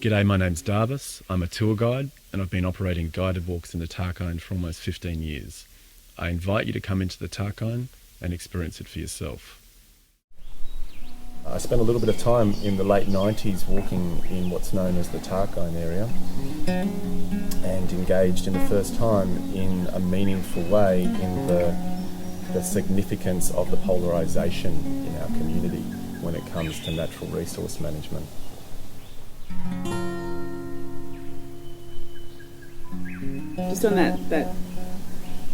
G'day, my name's Darvis. I'm a tour guide and I've been operating guided walks in the Tarkine for almost 15 years. I invite you to come into the Tarkine and experience it for yourself. I spent a little bit of time in the late 90s walking in what's known as the Tarkine area and engaged in the first time in a meaningful way in the significance of the polarisation in our community when it comes to natural resource management. Just on that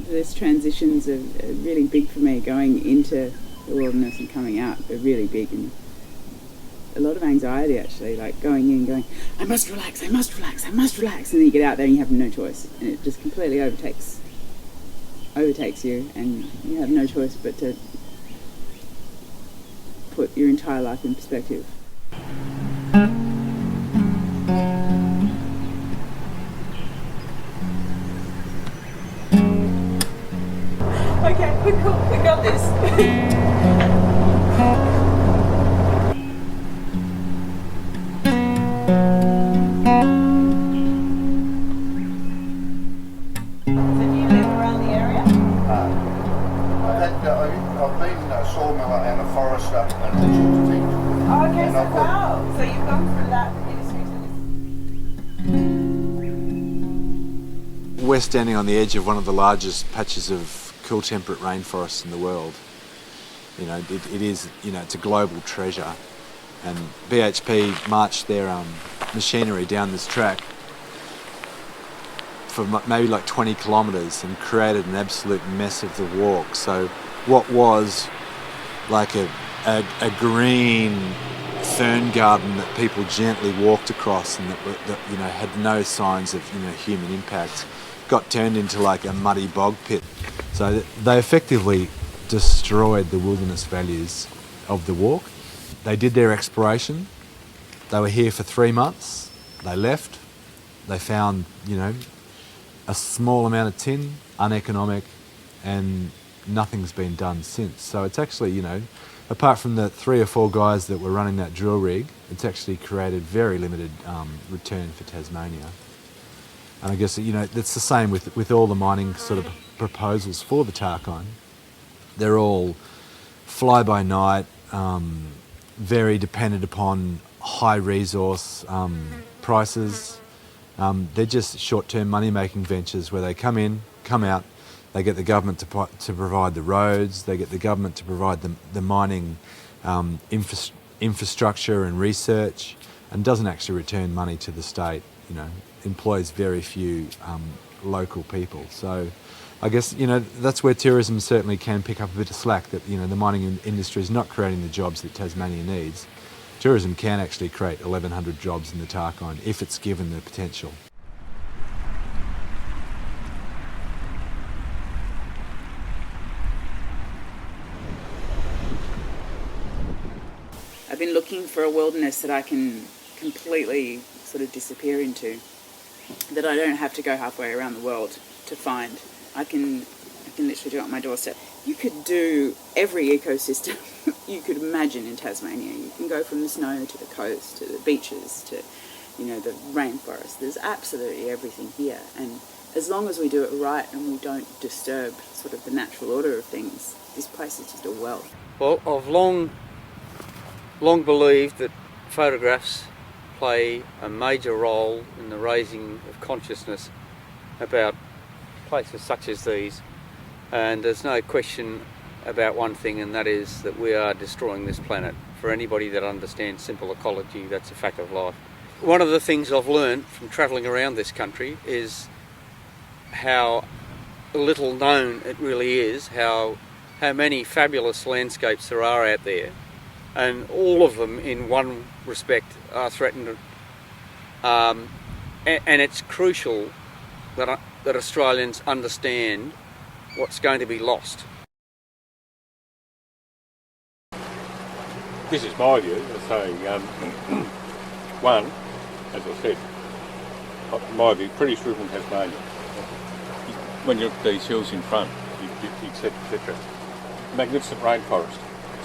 those transitions are really big for me, going into the wilderness and coming out. They're really big, and a lot of anxiety actually, like going in going, I must relax, and then you get out there and you have no choice, and it just completely overtakes you, and you have no choice but to put your entire life in perspective. Okay, we got this. I've been a sawmiller and a forester and all sorts of things. Oh, okay, so wow. So you've gone through that industry. We're standing on the edge of one of the largest patches of cool temperate rainforests in the world. You know, it is, you know, it's a global treasure. And BHP marched their machinery down this track for maybe like 20 kilometres and created an absolute mess of the walk. So what was like a green fern garden that people gently walked across and that you know had no signs of human impact got turned into like a muddy bog pit. So they effectively destroyed the wilderness values of the walk. They did their exploration. They were here for 3 months. They left. They found a small amount of tin, uneconomic, and nothing's been done since. So it's actually, apart from the 3 or 4 guys that were running that drill rig, it's actually created very limited return for Tasmania. And I guess, it's the same with all the mining sort of proposals for the Tarkine. They're all fly-by-night, very dependent upon high resource prices. They're just short-term money-making ventures where they come in, come out, they get the government to provide the roads, they get the government to provide the mining infrastructure and research, and doesn't actually return money to the state, employs very few local people. So I guess, that's where tourism certainly can pick up a bit of slack, that, the mining industry is not creating the jobs that Tasmania needs. Tourism can actually create 1,100 jobs in the Tarkine if it's given the potential. I've been looking for a wilderness that I can completely sort of disappear into, that I don't have to go halfway around the world to find. I can literally do it on my doorstep. You could do every ecosystem you could imagine in Tasmania. You can go from the snow to the coast, to the beaches, to the rainforest. There's absolutely everything here, and as long as we do it right and we don't disturb sort of the natural order of things, this place is just a wealth. Well, I've long believed that photographs play a major role in the raising of consciousness about places such as these, and there's no question about one thing, and that is that we are destroying this planet. For anybody that understands simple ecology, that's a fact of life. One of the things I've learned from travelling around this country is how little known it really is, how many fabulous landscapes there are out there, and all of them in one respect are threatened, and it's crucial that Australians understand what's going to be lost. This is my view. So, one, as I said, my view, pretty sure from Tasmania. When you look at these hills in front, etc. Magnificent rainforest.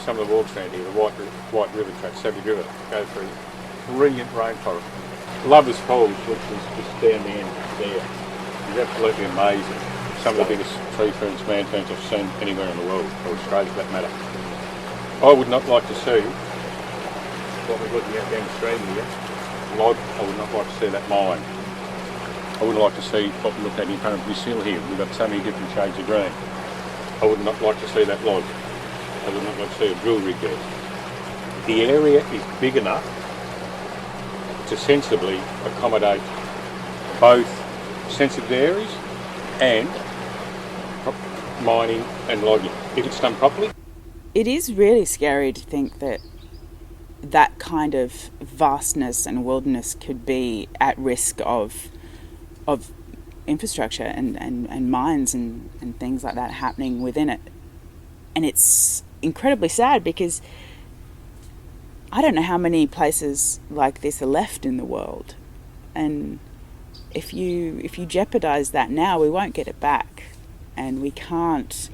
Some of the walks around here, the White River track, Savage River, go through brilliant rainforest. Lovers Falls, which is just down the end there, is absolutely amazing. Some of the biggest tree ferns, man ferns I've seen anywhere in the world, or Australia for that matter. I would not like to see what we're looking at down the stream here. Log, I would not like to see that mine. I wouldn't like to see what we look at in front of this hill here. We've got so many different shades of green. I would not like to see that log. I would not like to see a drill rig there. The area is big enough to sensibly accommodate both sensitive areas and mining and logging, if it's done properly. It is really scary to think that that kind of vastness and wilderness could be at risk of infrastructure and mines and things like that happening within it. And it's incredibly sad because I don't know how many places like this are left in the world. And if you jeopardize that now, we won't get it back. And we can't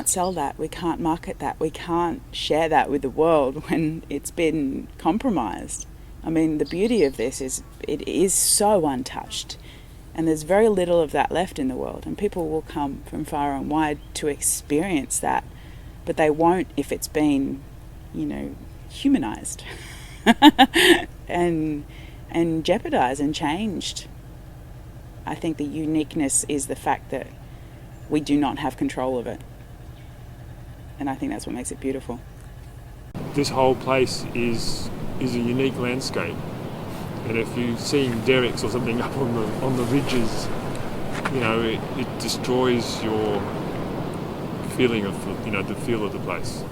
sell that, we can't market that, we can't share that with the world when it's been compromised. I mean, the beauty of this is it is so untouched, and there's very little of that left in the world, and people will come from far and wide to experience that, but they won't if it's been, humanized and jeopardized and changed. I think the uniqueness is the fact that we do not have control of it. And I think that's what makes it beautiful. This whole place is a unique landscape. And if you've seen derricks or something up on the ridges, it destroys your feeling of the feel of the place.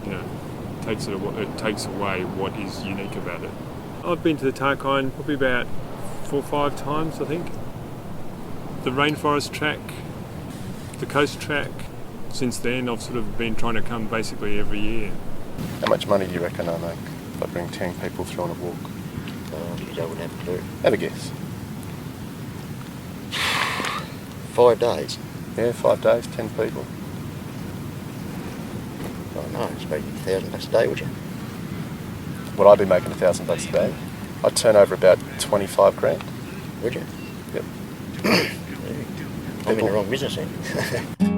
It takes away what is unique about it. I've been to the Tarkine probably about 4 or 5 times, I think. The rainforest track, the coast track. Since then, I've sort of been trying to come basically every year. How much money do you reckon I make if I bring 10 people through on a walk? You don't have a clue. Have a guess. 5 days? Yeah, 5 days, 10 people. I know, it's about $1,000 a day, would you? Would I be making $1,000 a day? I'd turn over about 25 grand. Would you? Yep. I'm in the wrong business then.